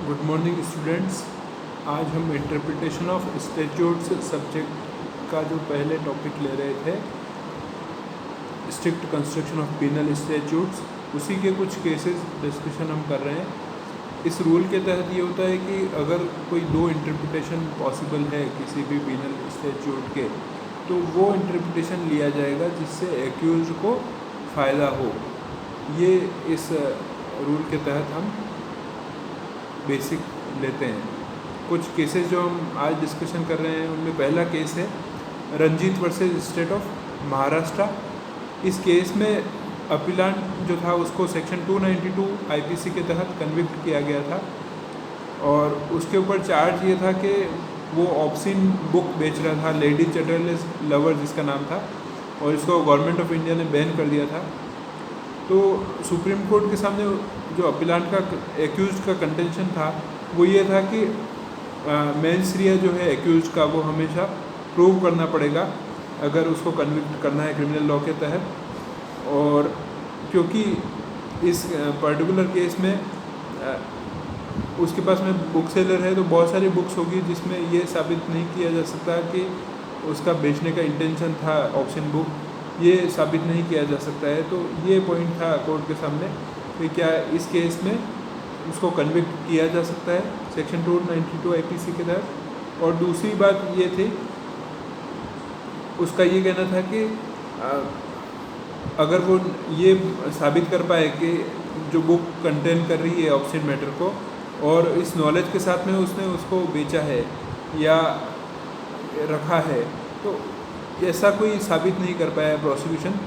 Good morning students. आज हम interpretation of statutes subject का जो पहले टॉपिक ले रहे थे, strict construction of penal statutes, उसी के कुछ केसेस डिस्कशन हम कर रहे हैं। इस रूल के तहत ये होता है कि अगर कोई दो इंटरप्रिटेशन पॉसिबल है किसी भी पीनल स्टैट्यूट के, तो वो इंटरप्रिटेशन लिया जाएगा जिससे एक्यूज को फ़ायदा हो। ये इस रूल के तहत हम बेसिक लेते हैं। कुछ केसेस जो हम आज डिस्कशन कर रहे हैं उनमें पहला केस है Ranjit versus state of Maharashtra. इस केस में अपीलांट जो था उसको सेक्शन 292 आईपीसी के तहत कन्विक्ट किया गया था और उसके ऊपर चार्ज ये था कि वो ऑब्सिन बुक बेच रहा था, लेडी चैटरलेस लवर जिसका नाम था, और इसको गवर्नमेंट ऑफ इंडिया ने बैन कर दिया था। तो सुप्रीम कोर्ट के सामने जो अपीलांट का एक्यूज का कंटेंशन था वो ये था कि मेंस रिया जो है एक्यूज का वो हमेशा प्रूव करना पड़ेगा अगर उसको कन्विक्ट करना है क्रिमिनल लॉ के तहत। और क्योंकि इस पर्टिकुलर केस में उसके पास में बुक सेलर है तो बहुत सारी बुक्स होगी जिसमें ये साबित नहीं किया जा सकता कि उसका बेचने का इंटेंशन था ऑप्शन बुक, ये साबित नहीं किया जा सकता है। तो ये पॉइंट था कोर्ट के सामने कि क्या इस केस में उसको कन्विक्ट किया जा सकता है सेक्शन 292 आईपीसी के तहत। और दूसरी बात ये थी, उसका ये कहना था कि अगर वो ये साबित कर पाए कि जो बुक कंटेन कर रही है ऑब्ससीन मैटर को और इस नॉलेज के साथ में उसने उसको बेचा है या रखा है, तो ऐसा कोई साबित नहीं कर पाया प्रोसिक्यूशन,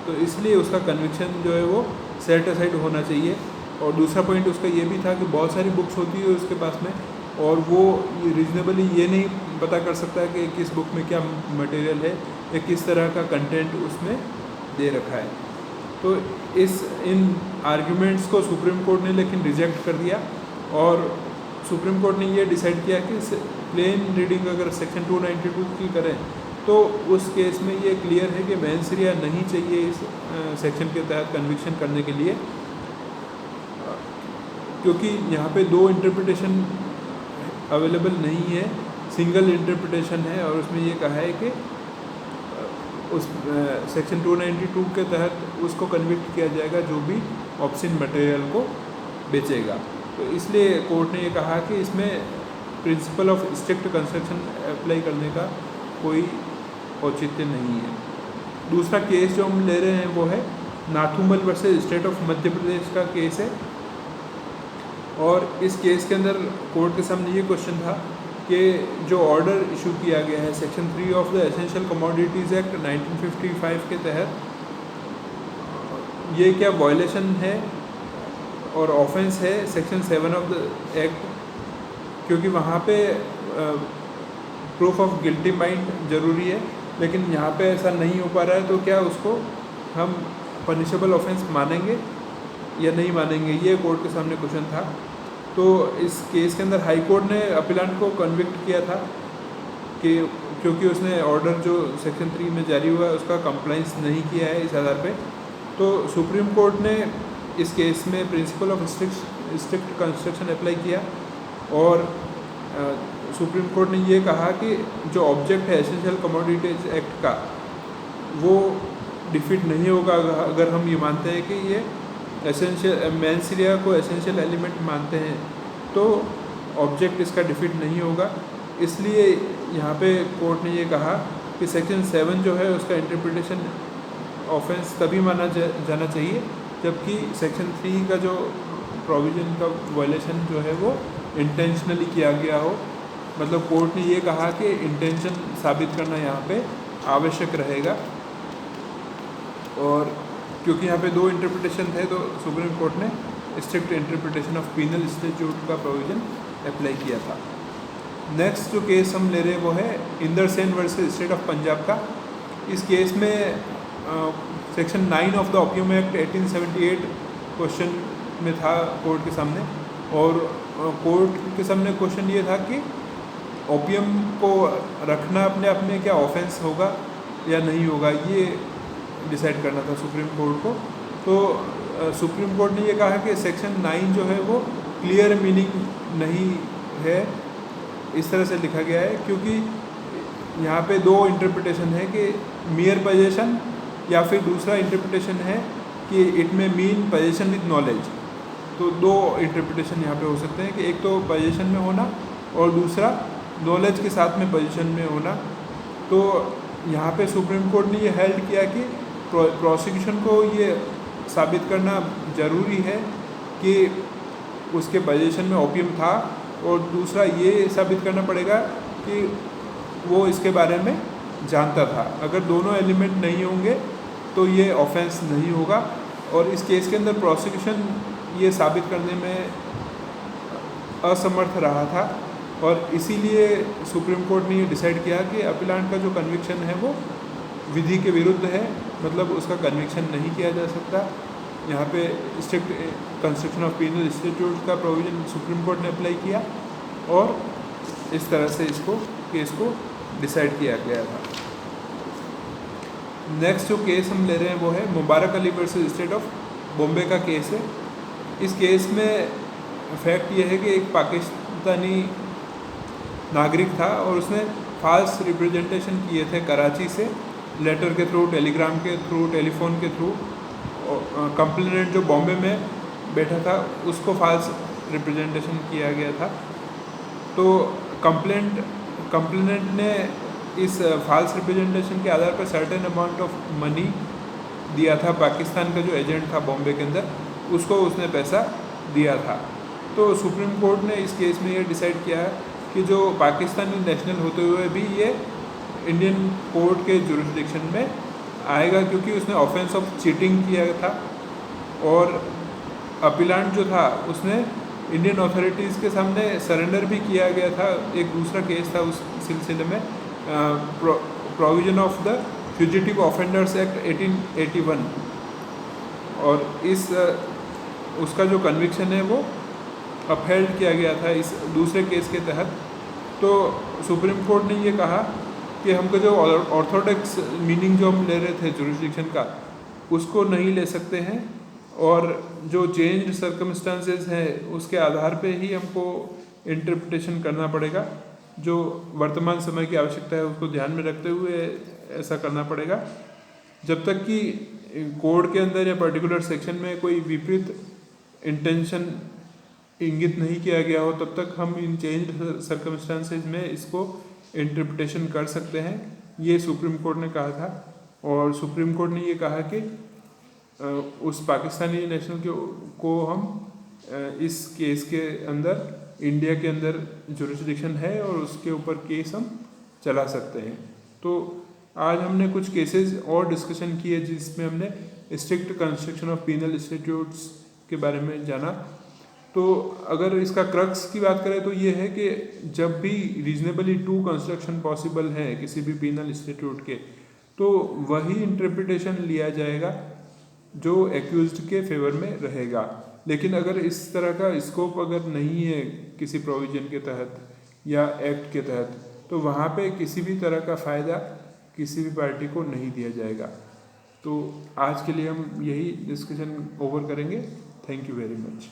तो इसलिए उसका कन्विक्शन जो है वो सेट असाइड होना चाहिए। और दूसरा पॉइंट उसका ये भी था कि बहुत सारी बुक्स होती है उसके पास में और वो रीजनेबली ये नहीं पता कर सकता कि किस बुक में क्या मटेरियल है या किस तरह का कंटेंट उसमें दे रखा है। तो इन आर्ग्यूमेंट्स को सुप्रीम कोर्ट ने लेकिन रिजेक्ट कर दिया और सुप्रीम कोर्ट ने ये डिसाइड किया कि प्लेन रीडिंग अगर सेक्शन 292 की करें तो उस केस में ये क्लियर है कि मेंस रिया नहीं चाहिए इस सेक्शन के तहत कन्विक्शन करने के लिए, क्योंकि यहाँ पे दो इंटरप्रिटेशन अवेलेबल नहीं है, सिंगल इंटरप्रिटेशन है और उसमें ये कहा है कि उस सेक्शन 292 के तहत उसको कन्विक्ट किया जाएगा जो भी ऑब्ससीन मटेरियल को बेचेगा। तो इसलिए कोर्ट ने ये कहा कि इसमें principle of strict construction apply करने का कोई औचित्य नहीं है। दूसरा केस जो हम ले रहे हैं वो है नाथुमल versus state of Madhya Pradesh का केस है। और इस केस के अंदर कोर्ट के सामने ये क्वेश्चन था कि जो ऑर्डर इशू किया गया है section 3 of the essential commodities act 1955 के तहत, ये क्या वायलेशन है और ऑफेंस है सेक्शन 7 ऑफ द एक्ट, क्योंकि वहाँ पे प्रूफ ऑफ गिल्टी माइंड ज़रूरी है, लेकिन यहाँ पे ऐसा नहीं हो पा रहा है। तो क्या उसको हम पनिशेबल ऑफेंस मानेंगे या नहीं मानेंगे, ये कोर्ट के सामने क्वेश्चन था। तो इस केस के अंदर हाई कोर्ट ने अपीलांट को कन्विक्ट किया था कि क्योंकि उसने ऑर्डर जो सेक्शन 3 में जारी हुआ है उसका कंप्लाइंस नहीं किया है इस आधार पे। तो सुप्रीम कोर्ट ने इस केस में principle of strict construction apply किया और सुप्रीम कोर्ट ने ये कहा कि जो ऑब्जेक्ट है एसेंशियल कमोडिटीज एक्ट का वो डिफीट नहीं होगा अगर हम ये मानते हैं कि ये एसेंशियल मेंस रिया को एसेंशियल एलिमेंट मानते हैं, तो ऑब्जेक्ट इसका डिफीट नहीं होगा। इसलिए यहाँ पे कोर्ट ने ये कहा कि सेक्शन 7 जो है उसका इंटरप्रिटेशन ऑफेंस तभी माना जाना चाहिए जबकि सेक्शन 3 का जो प्रोविज़न का वायलेशन जो है वो इंटेंशनली किया गया हो। मतलब कोर्ट ने ये कहा कि इंटेंशन साबित करना यहाँ पे आवश्यक रहेगा। और क्योंकि यहाँ पे दो इंटरप्रिटेशन थे तो सुप्रीम कोर्ट ने strict interpretation of penal statute का प्रोविज़न अप्लाई किया था। नेक्स्ट जो केस हम ले रहे हैं वो है Inder Sen versus state of Punjab का। इस केस में section 9 of the opium act 1878 question में था कोर्ट के सामने, और कोर्ट के सामने क्वेश्चन ये था कि ओपियम को रखना अपने आप में क्या ऑफेंस होगा या नहीं होगा, ये डिसाइड करना था सुप्रीम कोर्ट को। तो सुप्रीम कोर्ट ने ये कहा कि सेक्शन 9 जो है वो क्लियर मीनिंग नहीं है, इस तरह से लिखा गया है, क्योंकि यहाँ पे दो इंटरप्रिटेशन है कि मियर पोजेशन, या फिर दूसरा इंटरप्रिटेशन है कि इट में मीन पोजेशन विद नॉलेज। तो दो इंटरप्रिटेशन यहाँ पे हो सकते हैं कि एक तो पोजेशन में होना और दूसरा नॉलेज के साथ में पोजीशन में होना। तो यहाँ पे सुप्रीम कोर्ट ने ये हेल्ड किया कि प्रोसिक्यूशन को ये साबित करना ज़रूरी है कि उसके पोजीशन में ओपियम था, और दूसरा ये साबित करना पड़ेगा कि वो इसके बारे में जानता था। अगर दोनों एलिमेंट नहीं होंगे तो ये ऑफेंस नहीं होगा। और इस केस के अंदर प्रोसिक्यूशन ये साबित करने में असमर्थ रहा था, और इसीलिए सुप्रीम कोर्ट ने ये डिसाइड किया कि अपीलांट का जो कन्विक्शन है वो विधि के विरुद्ध है, मतलब उसका कन्विक्शन नहीं किया जा सकता। यहाँ पे strict construction of penal institute का प्रोविजन सुप्रीम कोर्ट ने अप्लाई किया, और इस तरह से इसको केस को डिसाइड किया गया था। नेक्स्ट जो केस हम ले रहे हैं वो है Mubarak Ali versus state of Bombay का केस है। इस केस में फैक्ट ये है कि एक पाकिस्तानी नागरिक था और उसने फाल्स रिप्रेजेंटेशन किए थे कराची से, लेटर के थ्रू, टेलीग्राम के थ्रू, टेलीफोन के थ्रू। कंप्लेनेंट जो बॉम्बे में बैठा था उसको फाल्स रिप्रेजेंटेशन किया गया था। तो कंप्लेनेंट ने इस फाल्स रिप्रेजेंटेशन के आधार पर सर्टेन अमाउंट ऑफ मनी दिया था। पाकिस्तान का जो एजेंट था बॉम्बे के अंदर, उसको उसने पैसा दिया था। तो सुप्रीम कोर्ट ने इस केस में ये डिसाइड किया है कि जो पाकिस्तानी नेशनल होते हुए भी ये इंडियन कोर्ट के जुरिस्डिक्शन में आएगा, क्योंकि उसने ऑफेंस ऑफ चीटिंग किया था। और अपीलांट जो था उसने इंडियन अथॉरिटीज़ के सामने सरेंडर भी किया गया था। एक दूसरा केस था उस सिलसिले में, provision of the fugitive offenders act 1881, और इस उसका जो कन्विक्शन है वो अपहेल्ड किया गया था इस दूसरे केस के तहत। तो सुप्रीम कोर्ट ने ये कहा कि हमको जो ऑर्थोडॉक्स मीनिंग जो हम ले रहे थे जुरिस्डिक्शन का, उसको नहीं ले सकते हैं, और जो चेंज्ड सर्कमस्टांसेस हैं उसके आधार पे ही हमको इंटरप्रिटेशन करना पड़ेगा। जो वर्तमान समय की आवश्यकता है उसको ध्यान में रखते हुए ऐसा करना पड़ेगा। जब तक कि कोड के अंदर या पर्टिकुलर सेक्शन में कोई विपरीत इंटेंशन इंगित नहीं किया गया हो, तब तक हम इन चेंज्ड सर्कमस्टांसेस में इसको इंटरप्रिटेशन कर सकते हैं, ये सुप्रीम कोर्ट ने कहा था। और सुप्रीम कोर्ट ने ये कहा कि उस पाकिस्तानी नेशनल को हम इस केस के अंदर इंडिया के अंदर जुरिस्डिक्शन है और उसके ऊपर केस हम चला सकते हैं। तो आज हमने कुछ केसेस और डिस्कशन किए जिसमें हमने strict construction of penal institutes के बारे में जाना। तो अगर इसका क्रक्स की बात करें तो ये है कि जब भी रीजनेबली टू कंस्ट्रक्शन पॉसिबल है किसी भी पीनल इंस्टीट्यूट के, तो वही इंटरप्रिटेशन लिया जाएगा जो एक्यूज्ड के फेवर में रहेगा। लेकिन अगर इस तरह का स्कोप अगर नहीं है किसी प्रोविजन के तहत या एक्ट के तहत, तो वहाँ पे किसी भी तरह का फ़ायदा किसी भी पार्टी को नहीं दिया जाएगा। तो आज के लिए हम यही डिस्कशन ओवर करेंगे। Thank you very much.